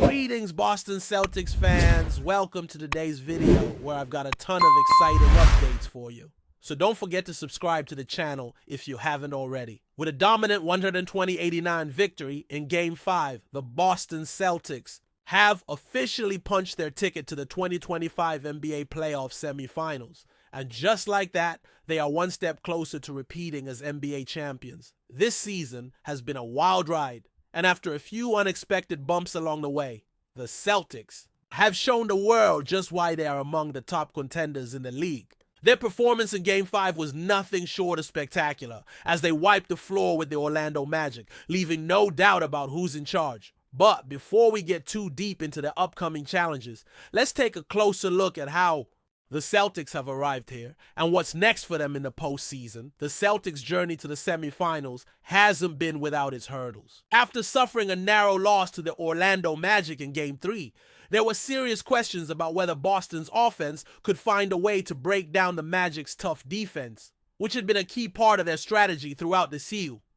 Greetings, Boston Celtics fans. Welcome to today's video where I've got a ton of exciting updates for you. So don't forget to subscribe to the channel if you haven't already. With a dominant 120-89 victory in Game 5, the Boston Celtics have officially punched their ticket to the 2025 NBA playoff semifinals. And just like that, they are one step closer to repeating as NBA champions. This season has been a wild ride. And after a few unexpected bumps along the way, the Celtics have shown the world just why they are among the top contenders in the league. Their performance in Game 5 was nothing short of spectacular as they wiped the floor with the Orlando Magic, leaving no doubt about who's in charge. But before we get too deep into the upcoming challenges, let's take a closer look at how the Celtics have arrived here and what's next for them in the postseason. The Celtics' journey to the semifinals hasn't been without its hurdles. After suffering a narrow loss to the Orlando Magic in Game 3, there were serious questions about whether Boston's offense could find a way to break down the Magic's tough defense, which had been a key part of their strategy throughout the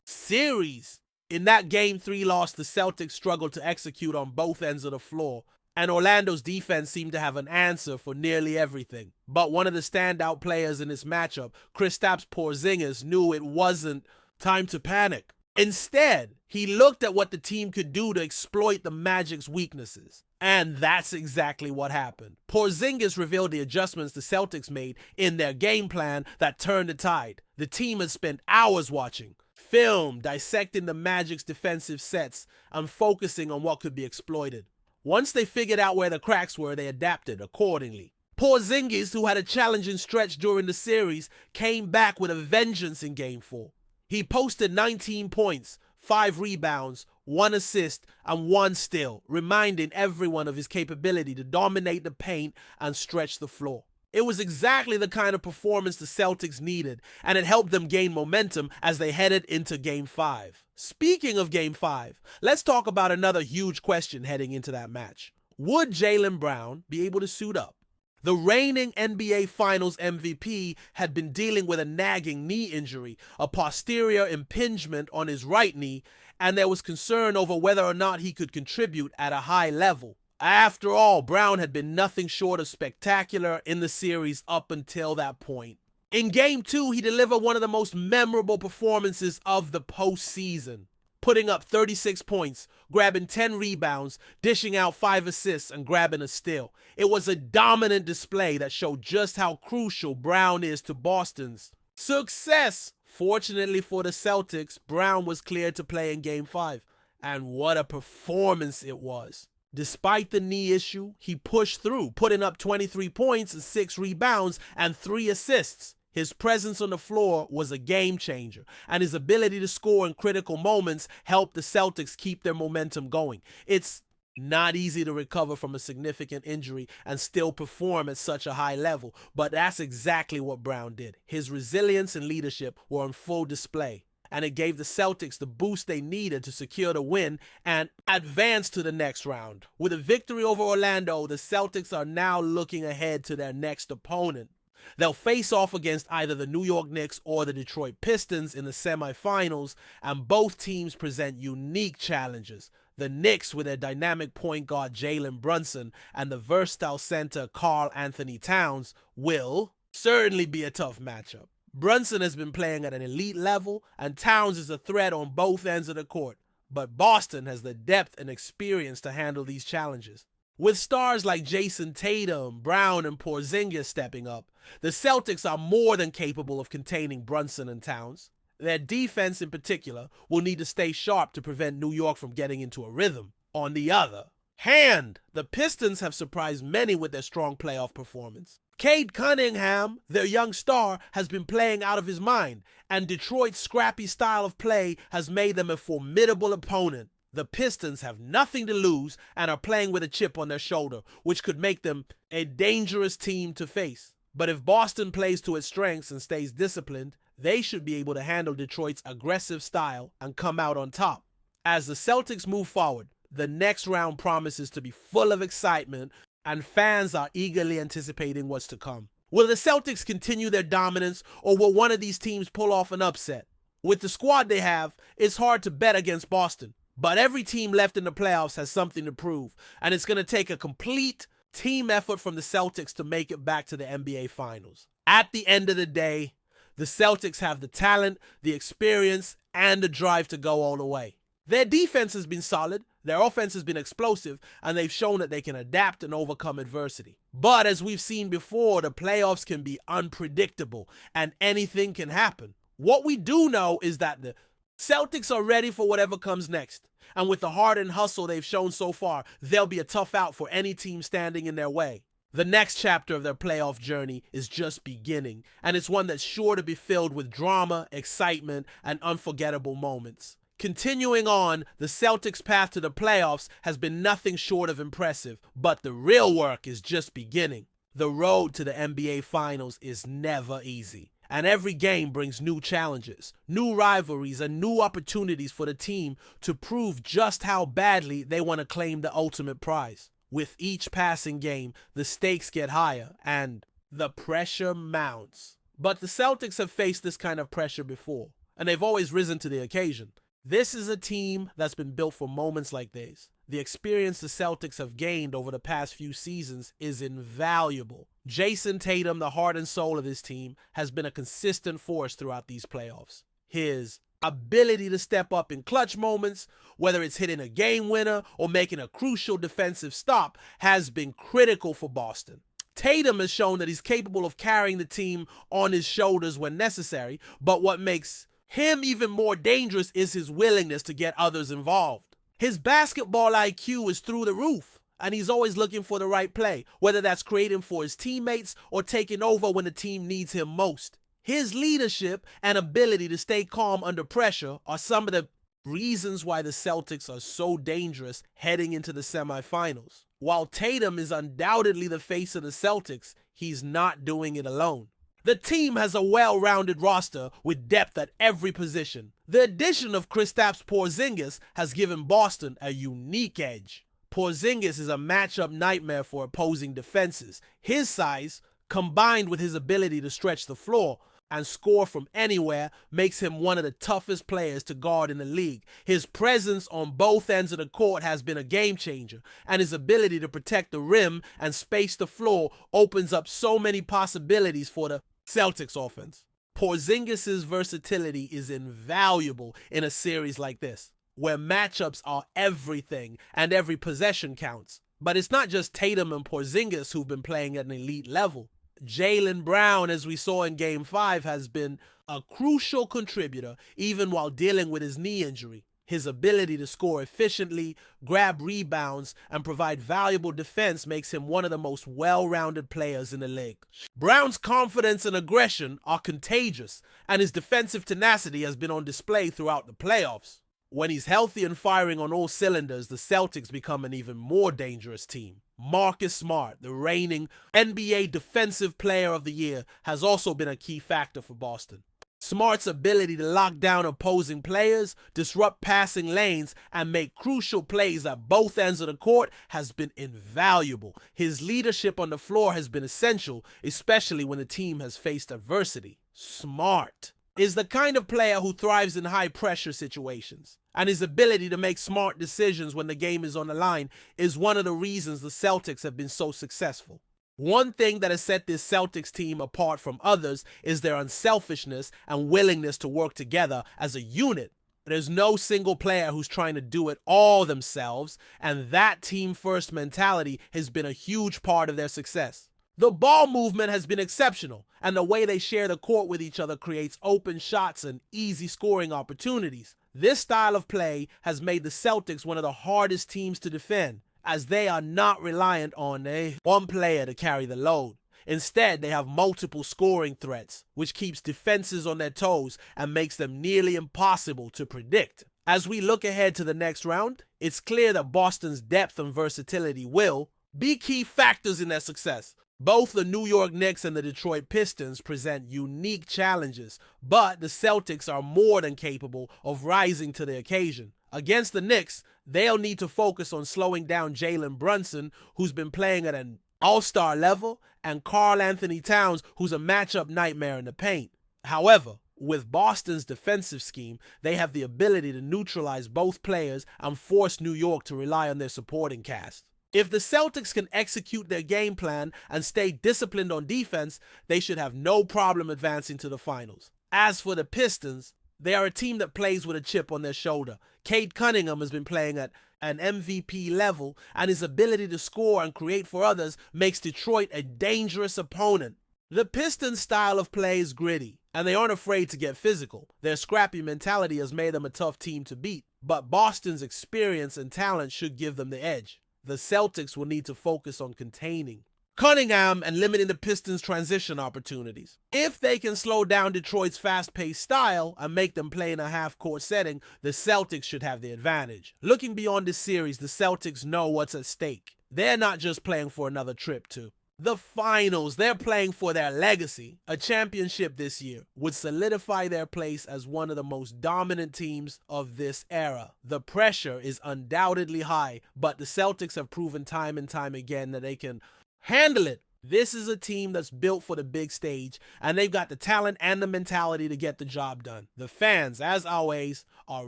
series. In that Game 3 loss, the Celtics struggled to execute on both ends of the floor, and Orlando's defense seemed to have an answer for nearly everything. But one of the standout players in this matchup, Kristaps Porzingis, knew it wasn't time to panic. Instead, he looked at what the team could do to exploit the Magic's weaknesses. And that's exactly what happened. Porzingis revealed the adjustments the Celtics made in their game plan that turned the tide. The team had spent hours watching film, dissecting the Magic's defensive sets, and focusing on what could be exploited. Once they figured out where the cracks were, they adapted accordingly. Porzingis, who had a challenging stretch during the series, came back with a vengeance in Game 4. He posted 19 points, 5 rebounds, 1 assist, and 1 steal, reminding everyone of his capability to dominate the paint and stretch the floor. It was exactly the kind of performance the Celtics needed, and it helped them gain momentum as they headed into Game 5. Speaking of Game 5, let's talk about another huge question heading into that match. Would Jaylen Brown be able to suit up? The reigning NBA Finals MVP had been dealing with a nagging knee injury, a posterior impingement on his right knee, and there was concern over whether or not he could contribute at a high level. After all, Brown had been nothing short of spectacular in the series up until that point. In Game 2, he delivered one of the most memorable performances of the postseason, putting up 36 points, grabbing 10 rebounds, dishing out 5 assists, and grabbing a steal. It was a dominant display that showed just how crucial Brown is to Boston's success. Fortunately for the Celtics, Brown was cleared to play in Game 5, and what a performance it was. Despite the knee issue, he pushed through, putting up 23 points and 6 rebounds and 3 assists. His presence on the floor was a game changer, and his ability to score in critical moments helped the Celtics keep their momentum going. It's not easy to recover from a significant injury and still perform at such a high level, but that's exactly what Brown did. His resilience and leadership were on full display, and it gave the Celtics the boost they needed to secure the win and advance to the next round. With a victory over Orlando, the Celtics are now looking ahead to their next opponent. They'll face off against either the New York Knicks or the Detroit Pistons in the semifinals, and both teams present unique challenges. The Knicks, with their dynamic point guard Jalen Brunson and the versatile center Karl Anthony Towns, will certainly be a tough matchup. Brunson has been playing at an elite level, and Towns is a threat on both ends of the court. But Boston has the depth and experience to handle these challenges. With stars like Jason Tatum, Brown, and Porzingis stepping up, the Celtics are more than capable of containing Brunson and Towns. Their defense in particular will need to stay sharp to prevent New York from getting into a rhythm. On the other hand, the Pistons have surprised many with their strong playoff performance. Cade Cunningham, their young star, has been playing out of his mind, and Detroit's scrappy style of play has made them a formidable opponent. The Pistons have nothing to lose and are playing with a chip on their shoulder, which could make them a dangerous team to face. But if Boston plays to its strengths and stays disciplined, they should be able to handle Detroit's aggressive style and come out on top. As the Celtics move forward, the next round promises to be full of excitement, and fans are eagerly anticipating what's to come. Will the Celtics continue their dominance, or will one of these teams pull off an upset? With the squad they have, it's hard to bet against Boston, But every team left in the playoffs has something to prove, and it's going to take a complete team effort from the Celtics to make it back to the NBA Finals. At the end of the day, the Celtics have the talent, the experience, and the drive to go all the way. Their defense has been solid, their offense has been explosive, and they've shown that they can adapt and overcome adversity. But as we've seen before, the playoffs can be unpredictable, and anything can happen. What we do know is that the Celtics are ready for whatever comes next. And with the heart and hustle they've shown so far, they'll be a tough out for any team standing in their way. The next chapter of their playoff journey is just beginning, and it's one that's sure to be filled with drama, excitement, and unforgettable moments. Continuing on, the Celtics' path to the playoffs has been nothing short of impressive, but the real work is just beginning. The road to the NBA Finals is never easy. And every game brings new challenges, new rivalries, and new opportunities for the team to prove just how badly they want to claim the ultimate prize. With each passing game, the stakes get higher and the pressure mounts. But the Celtics have faced this kind of pressure before, and they've always risen to the occasion. This is a team that's been built for moments like these. The experience the Celtics have gained over the past few seasons is invaluable. Jason Tatum, the heart and soul of this team, has been a consistent force throughout these playoffs. His ability to step up in clutch moments, whether it's hitting a game winner or making a crucial defensive stop, has been critical for Boston. Tatum has shown that he's capable of carrying the team on his shoulders when necessary, but what makes him even more dangerous is his willingness to get others involved. His basketball IQ is through the roof, and he's always looking for the right play, whether that's creating for his teammates or taking over when the team needs him most. His leadership and ability to stay calm under pressure are some of the reasons why the Celtics are so dangerous heading into the semifinals. While Tatum is undoubtedly the face of the Celtics, he's not doing it alone. The team has a well-rounded roster with depth at every position. The addition of Kristaps Porzingis has given Boston a unique edge. Porzingis is a matchup nightmare for opposing defenses. His size, combined with his ability to stretch the floor and score from anywhere, makes him one of the toughest players to guard in the league. His presence on both ends of the court has been a game changer, and his ability to protect the rim and space the floor opens up so many possibilities for the Celtics offense. Porzingis' versatility is invaluable in a series like this, where matchups are everything and every possession counts. But it's not just Tatum and Porzingis who've been playing at an elite level. Jaylen Brown, as we saw in Game 5, has been a crucial contributor even while dealing with his knee injury. His ability to score efficiently, grab rebounds, and provide valuable defense makes him one of the most well-rounded players in the league. Brown's confidence and aggression are contagious, and his defensive tenacity has been on display throughout the playoffs. When he's healthy and firing on all cylinders, the Celtics become an even more dangerous team. Marcus Smart, the reigning NBA Defensive Player of the Year, has also been a key factor for Boston. Smart's ability to lock down opposing players, disrupt passing lanes, and make crucial plays at both ends of the court has been invaluable. His leadership on the floor has been essential, especially when the team has faced adversity. Smart is the kind of player who thrives in high-pressure situations, and his ability to make smart decisions when the game is on the line is one of the reasons the Celtics have been so successful. One thing that has set this Celtics team apart from others is their unselfishness and willingness to work together as a unit. There's no single player who's trying to do it all themselves, and that team-first mentality has been a huge part of their success. The ball movement has been exceptional, and the way they share the court with each other creates open shots and easy scoring opportunities. This style of play has made the Celtics one of the hardest teams to defend, as they are not reliant on one player to carry the load. Instead, they have multiple scoring threats, which keeps defenses on their toes and makes them nearly impossible to predict. As we look ahead to the next round, it's clear that Boston's depth and versatility will be key factors in their success. Both the New York Knicks and the Detroit Pistons present unique challenges, but the Celtics are more than capable of rising to the occasion. Against the Knicks, they'll need to focus on slowing down Jalen Brunson, who's been playing at an all-star level, and Karl Anthony Towns, who's a matchup nightmare in the paint. However, With Boston's defensive scheme, they have the ability to neutralize both players and force New York to rely on their supporting cast. If the Celtics can execute their game plan and stay disciplined on defense, they should have no problem advancing to the finals. As for the Pistons, they are a team that plays with a chip on their shoulder. Cade Cunningham has been playing at an MVP level, and his ability to score and create for others makes Detroit a dangerous opponent. The Pistons' style of play is gritty, and they aren't afraid to get physical. Their scrappy mentality has made them a tough team to beat, but Boston's experience and talent should give them the edge. The Celtics will need to focus on containing Cunningham and limiting the Pistons' transition opportunities. If they can slow down Detroit's fast-paced style and make them play in a half-court setting, the Celtics should have the advantage. Looking beyond this series, the Celtics know what's at stake. They're not just playing for another trip to the finals. They're playing for their legacy. A championship this year would solidify their place as one of the most dominant teams of this era. The pressure is undoubtedly high, but the Celtics have proven time and time again that they can handle it. This is a team that's built for the big stage, and they've got the talent and the mentality to get the job done. The fans, as always, are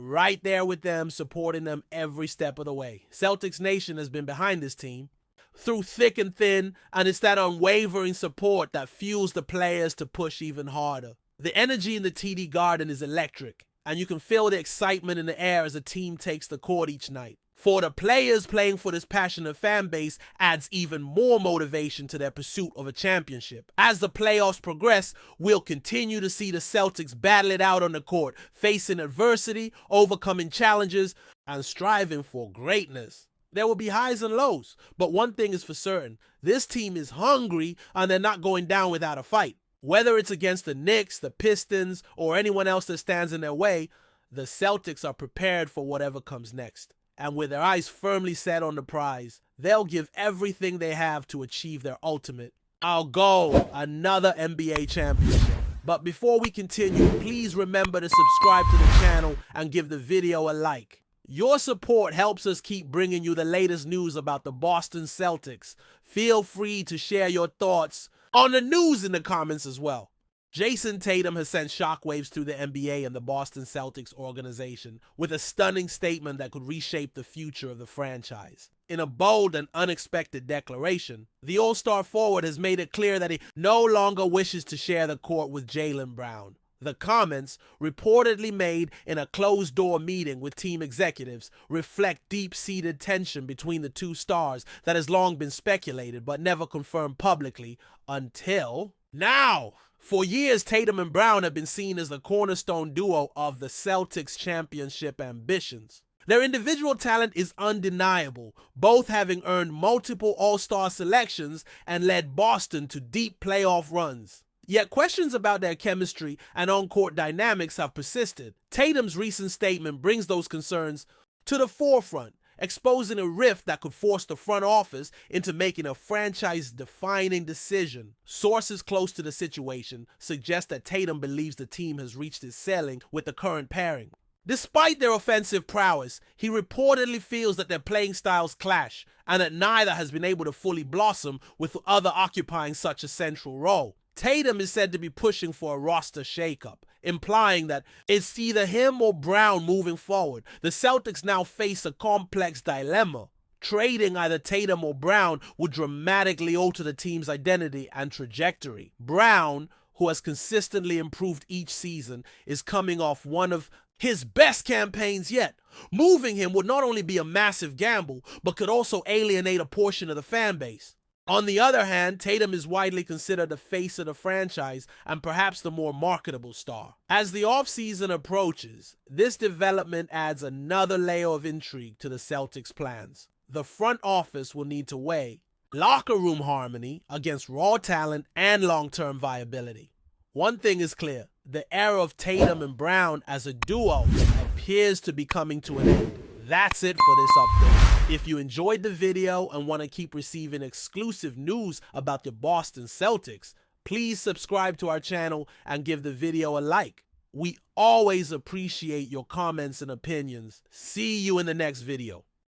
right there with them, supporting them every step of the way. Celtics Nation has been behind this team through thick and thin, and it's that unwavering support that fuels the players to push even harder. The energy in the TD Garden is electric, and you can feel the excitement in the air as the team takes the court each night. For the players, playing for this passionate fan base adds even more motivation to their pursuit of a championship. As the playoffs progress, we'll continue to see the Celtics battle it out on the court, facing adversity, overcoming challenges, and striving for greatness. There will be highs and lows, but one thing is for certain, this team is hungry and they're not going down without a fight. Whether it's against the Knicks, the Pistons, or anyone else that stands in their way, the Celtics are prepared for whatever comes next. And with their eyes firmly set on the prize, they'll give everything they have to achieve their ultimate. Our goal, another NBA championship. But before we continue, please remember to subscribe to the channel and give the video a like. Your support helps us keep bringing you the latest news about the Boston Celtics. Feel free to share your thoughts on the news in the comments as well. Jason Tatum has sent shockwaves through the NBA and the Boston Celtics organization with a stunning statement that could reshape the future of the franchise. In a bold and unexpected declaration, the All-Star forward has made it clear that he no longer wishes to share the court with Jaylen Brown. The comments, reportedly made in a closed-door meeting with team executives, reflect deep-seated tension between the two stars that has long been speculated but never confirmed publicly until now. For years, Tatum and Brown have been seen as the cornerstone duo of the Celtics' championship ambitions. Their individual talent is undeniable, both having earned multiple All-Star selections and led Boston to deep playoff runs. Yet questions about their chemistry and on-court dynamics have persisted. Tatum's recent statement brings those concerns to the forefront, exposing a rift that could force the front office into making a franchise-defining decision. Sources close to the situation suggest that Tatum believes the team has reached its ceiling with the current pairing. Despite their offensive prowess, he reportedly feels that their playing styles clash and that neither has been able to fully blossom with the other occupying such a central role. Tatum is said to be pushing for a roster shakeup, implying that it's either him or Brown moving forward. The Celtics now face a complex dilemma. Trading either Tatum or Brown would dramatically alter the team's identity and trajectory. Brown, who has consistently improved each season, is coming off one of his best campaigns yet. Moving him would not only be a massive gamble, but could also alienate a portion of the fan base. On the other hand, Tatum is widely considered the face of the franchise and perhaps the more marketable star. As the offseason approaches, this development adds another layer of intrigue to the Celtics' plans. The front office will need to weigh locker room harmony against raw talent and long-term viability. One thing is clear, the era of Tatum and Brown as a duo appears to be coming to an end. That's it for this update. If you enjoyed the video and want to keep receiving exclusive news about the Boston Celtics, please subscribe to our channel and give the video a like. We always appreciate your comments and opinions. See you in the next video.